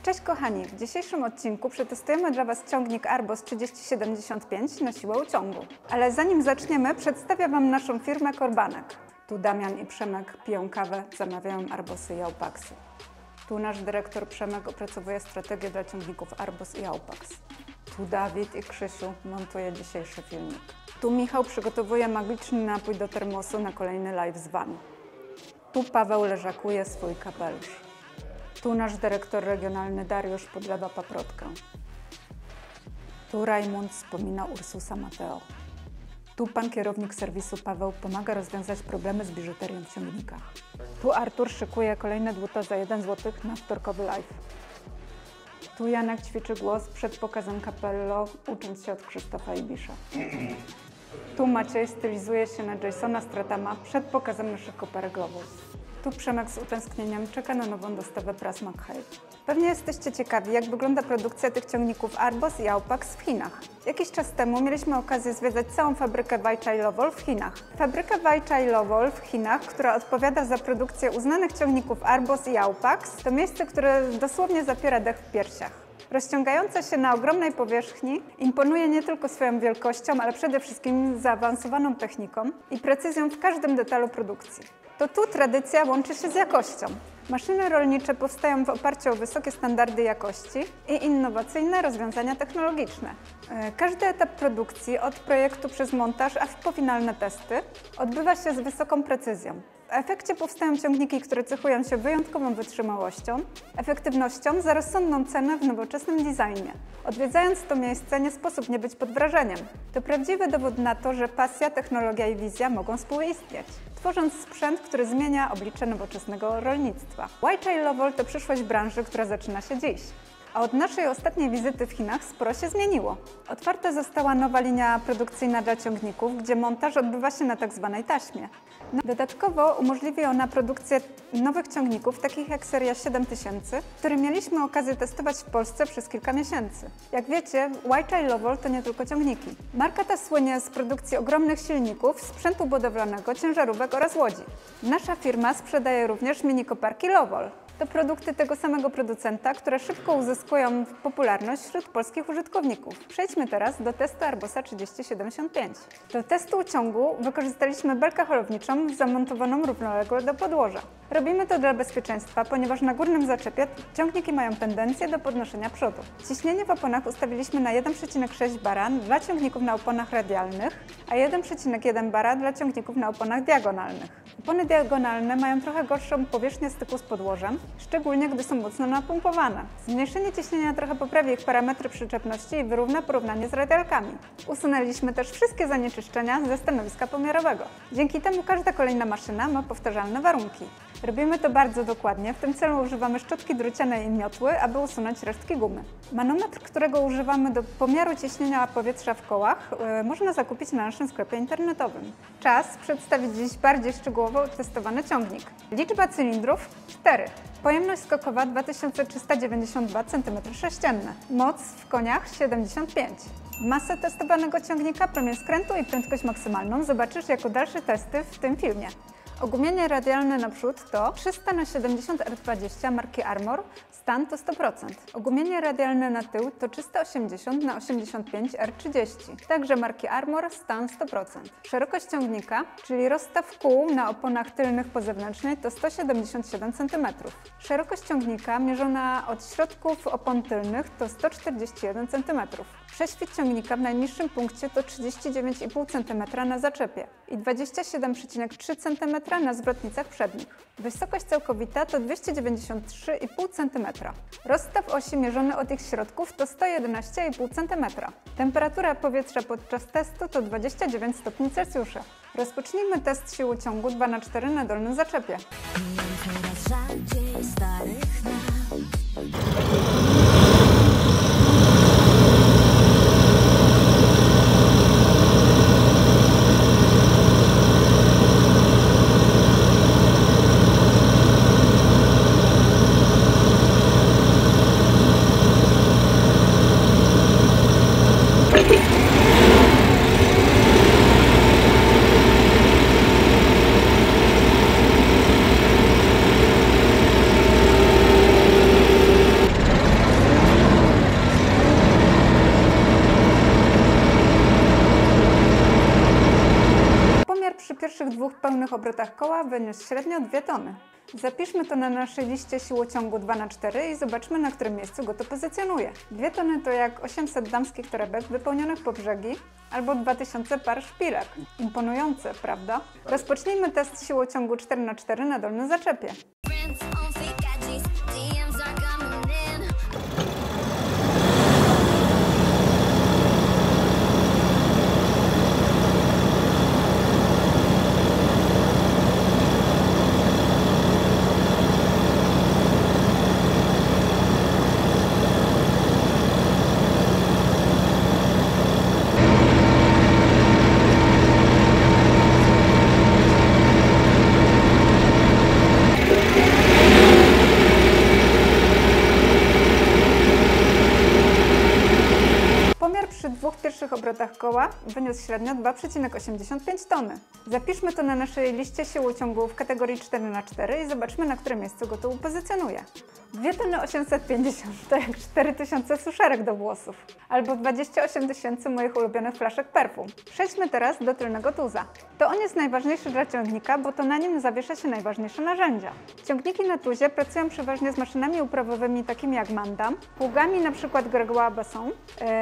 Cześć kochani, w dzisiejszym odcinku przetestujemy dla Was ciągnik Arbos 3075 na siłę uciągu. Ale zanim zaczniemy, przedstawię Wam naszą firmę Korbanek. Tu Damian i Przemek piją kawę, zamawiają Arbosy i Aupaxy. Tu nasz dyrektor Przemek opracowuje strategię dla ciągników Arbos i Aupax. Tu Dawid i Krzysiu montuje dzisiejszy filmik. Tu Michał przygotowuje magiczny napój do termosu na kolejny live z Wami. Tu Paweł leżakuje swój kapelusz. Tu nasz dyrektor regionalny Dariusz podlewa paprotkę. Tu Rajmund wspomina Ursusa Mateo. Tu pan kierownik serwisu Paweł pomaga rozwiązać problemy z biżuterią w ciągnikach. Tu Artur szykuje kolejne dłuto za 1 zł na wtorkowy live. Tu Janek ćwiczy głos przed pokazem Capello, ucząc się od Krzysztofa Ibisza. Tu Maciej stylizuje się na Jasona Strathama przed pokazem naszych koparek Globus. Tu Przemek z utęsknieniem czeka na nową dostawę pras McHale. Pewnie jesteście ciekawi, jak wygląda produkcja tych ciągników Arbos i Aupax w Chinach. Jakiś czas temu mieliśmy okazję zwiedzać całą fabrykę Weichai-Lovol w Chinach. Fabryka Weichai-Lovol w Chinach, która odpowiada za produkcję uznanych ciągników Arbos i Aupax, to miejsce, które dosłownie zapiera dech w piersiach. Rozciągająca się na ogromnej powierzchni, imponuje nie tylko swoją wielkością, ale przede wszystkim zaawansowaną techniką i precyzją w każdym detalu produkcji. To tu tradycja łączy się z jakością. Maszyny rolnicze powstają w oparciu o wysokie standardy jakości i innowacyjne rozwiązania technologiczne. Każdy etap produkcji, od projektu przez montaż aż po finalne testy, odbywa się z wysoką precyzją. W efekcie powstają ciągniki, które cechują się wyjątkową wytrzymałością, efektywnością za rozsądną cenę w nowoczesnym designie. Odwiedzając to miejsce, nie sposób nie być pod wrażeniem. To prawdziwy dowód na to, że pasja, technologia i wizja mogą współistnieć, tworząc sprzęt, który zmienia oblicze nowoczesnego rolnictwa. Weichai-Lovol to przyszłość branży, która zaczyna się dziś. A od naszej ostatniej wizyty w Chinach sporo się zmieniło. Otwarta została nowa linia produkcyjna dla ciągników, gdzie montaż odbywa się na tzw. taśmie. Dodatkowo umożliwi ona produkcję nowych ciągników, takich jak seria 7000, które mieliśmy okazję testować w Polsce przez kilka miesięcy. Jak wiecie, Weichai-Lovol to nie tylko ciągniki. Marka ta słynie z produkcji ogromnych silników, sprzętu budowlanego, ciężarówek oraz łodzi. Nasza firma sprzedaje również mini koparki Lovol. To produkty tego samego producenta, które szybko uzyskują popularność wśród polskich użytkowników. Przejdźmy teraz do testu Arbosa 3075. Do testu uciągu wykorzystaliśmy belkę holowniczą zamontowaną równolegle do podłoża. Robimy to dla bezpieczeństwa, ponieważ na górnym zaczepie ciągniki mają tendencję do podnoszenia przodu. Ciśnienie w oponach ustawiliśmy na 1,6 bara dla ciągników na oponach radialnych, a 1,1 bara dla ciągników na oponach diagonalnych. Opony diagonalne mają trochę gorszą powierzchnię styku z podłożem, szczególnie gdy są mocno napompowane. Zmniejszenie ciśnienia trochę poprawi ich parametry przyczepności i wyrówna porównanie z radialkami. Usunęliśmy też wszystkie zanieczyszczenia ze stanowiska pomiarowego. Dzięki temu każda kolejna maszyna ma powtarzalne warunki. Robimy to bardzo dokładnie, w tym celu używamy szczotki drucianej i miotły, aby usunąć resztki gumy. Manometr, którego używamy do pomiaru ciśnienia powietrza w kołach, można zakupić na naszym sklepie internetowym. Czas przedstawić dziś bardziej szczegółowo testowany ciągnik. Liczba cylindrów 4. Pojemność skokowa 2392 cm3. Moc w koniach 75. Masę testowanego ciągnika, promień skrętu i prędkość maksymalną zobaczysz jako dalsze testy w tym filmie. Ogumienie radialne naprzód to 300/70 R20 marki Armor, stan to 100%. Ogumienie radialne na tył to 380/85 R30, także marki Armor, stan 100%. Szerokość ciągnika, czyli rozstaw kół na oponach tylnych po zewnętrznej to 177 cm. Szerokość ciągnika mierzona od środków opon tylnych to 141 cm. Prześwit ciągnika w najniższym punkcie to 39,5 cm na zaczepie i 27,3 cm na zwrotnicach przednich. Wysokość całkowita to 293,5 cm. Rozstaw osi mierzony od ich środków to 111,5 cm. Temperatura powietrza podczas testu to 29 stopni Celsjusza. Rozpocznijmy test siły ciągu 2×4 na dolnym zaczepie. w pełnych obrotach koła wyniósł średnio 2 tony. Zapiszmy to na naszej liście siłociągu 2×4 i zobaczmy, na którym miejscu go to pozycjonuje. 2 tony to jak 800 damskich torebek wypełnionych po brzegi albo 2000 par szpilek. Imponujące, prawda? Rozpocznijmy test siłociągu 4×4 na dolnej zaczepie. Przy 2 pierwszych obrotach koła wyniósł średnio 2,85 tony. Zapiszmy to na naszej liście siłociągu w kategorii 4×4 i zobaczmy, na którym miejscu go to upozycjonuje. 2 tony 850 to jak 4000 suszarek do włosów, albo 28 000 moich ulubionych flaszek perfum. Przejdźmy teraz do tylnego tuza. To on jest najważniejszy dla ciągnika, bo to na nim zawiesza się najważniejsze narzędzia. Ciągniki na tuzie pracują przeważnie z maszynami uprawowymi takimi jak Mandam, pługami np. Gregoire Besson,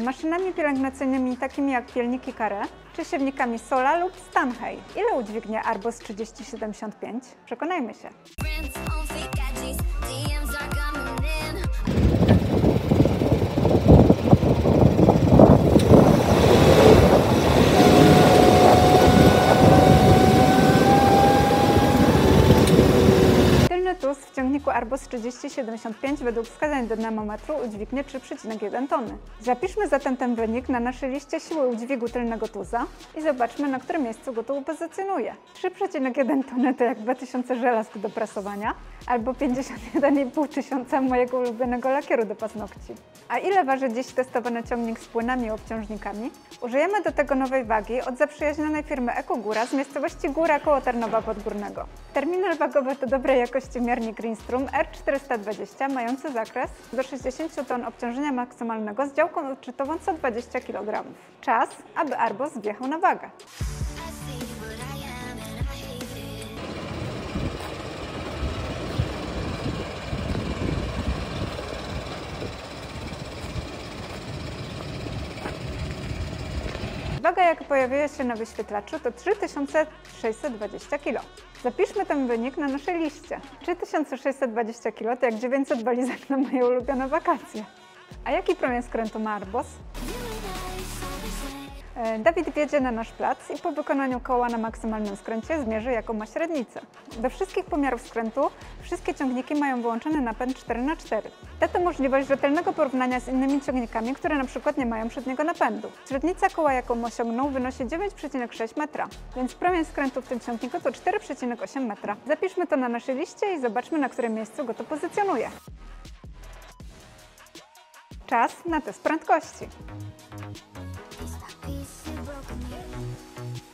maszynami pielęgnacyjnymi takimi jak pielniki Carré, czy siewnikami Sola lub Stanhey. Ile udźwignie Arbos 3075? Przekonajmy się. Tuz w ciągniku Arbos 3075 według wskazań dynamometru udźwignie 3,1 tony. Zapiszmy zatem ten wynik na naszej liście siły udźwigu tylnego tuza i zobaczmy, na którym miejscu go to upozycjonuje. 3,1 tony to jak 2000 żelazk do prasowania albo 51,5 tysiąca mojego ulubionego lakieru do paznokci. A ile waży dziś testowany ciągnik z płynami i obciążnikami? Użyjemy do tego nowej wagi od zaprzyjaźnionej firmy EcoGóra z miejscowości Góra koło Tarnowa Podgórnego. Terminal wagowy to dobrej jakości miernik Greenstrom R420 mający zakres do 60 ton obciążenia maksymalnego z działką odczytową co 20 kg. Czas, aby Arbos wjechał na wagę. Waga, jaka pojawiła się na wyświetlaczu, to 3620 kg. Zapiszmy ten wynik na naszej liście. 3620 kg to jak 900 walizek na moje ulubione wakacje. A jaki promień skrętu ma Arbos? Dawid wjedzie na nasz plac i po wykonaniu koła na maksymalnym skręcie zmierzy, jaką ma średnicę. Do wszystkich pomiarów skrętu wszystkie ciągniki mają wyłączony napęd 4×4. Da to możliwość rzetelnego porównania z innymi ciągnikami, które na przykład nie mają przedniego napędu. Średnica koła, jaką osiągnął, wynosi 9,6 metra, więc promień skrętu w tym ciągniku to 4,8 metra. Zapiszmy to na naszej liście i zobaczmy, na którym miejscu go to pozycjonuje. Czas na test prędkości.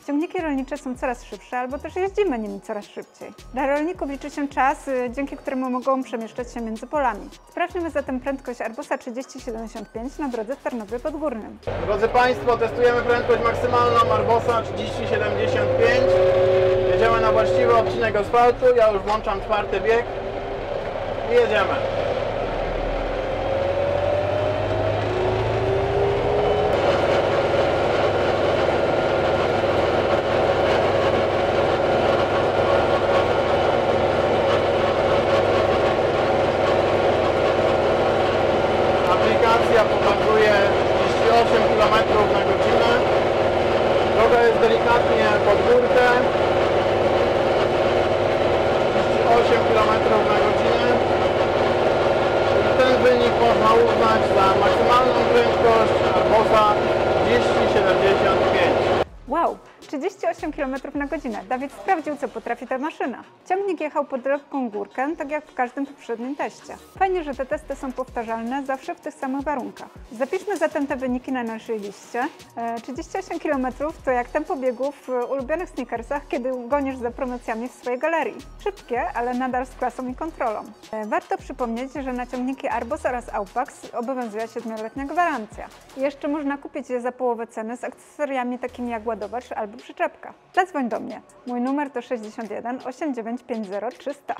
Ciągniki rolnicze są coraz szybsze, albo też jeździmy nimi coraz szybciej. Dla rolników liczy się czas, dzięki któremu mogą przemieszczać się między polami. Sprawdźmy zatem prędkość Arbosa 3075 na drodze w Tarnowie Podgórnym. Drodzy Państwo, testujemy prędkość maksymalną Arbosa 3075. Jedziemy na właściwy odcinek asfaltu, ja już włączam 4. bieg i jedziemy. Aplikacja pokazuje 38 km na godzinę. Droga jest delikatnie pod górkę. 38 km na godzinę. I ten wynik można uznać za maksymalną prędkość Arbosa 3075. Wow! 38 km na godzinę. Dawid sprawdził, co potrafi ta maszyna. Ciągnik jechał pod lekką górkę, tak jak w każdym poprzednim teście. Fajnie, że te testy są powtarzalne zawsze w tych samych warunkach. Zapiszmy zatem te wyniki na naszej liście. 38 km to jak tempo biegów w ulubionych sneakersach, kiedy gonisz za promocjami w swojej galerii. Szybkie, ale nadal z klasą i kontrolą. Warto przypomnieć, że na ciągniki Arbos oraz Aupax obowiązuje 7-letnia gwarancja. I jeszcze można kupić je za połowę ceny z akcesoriami takimi jak ładowacz albo przyczepka. Zadzwoń do mnie. Mój numer to 61 8950 300.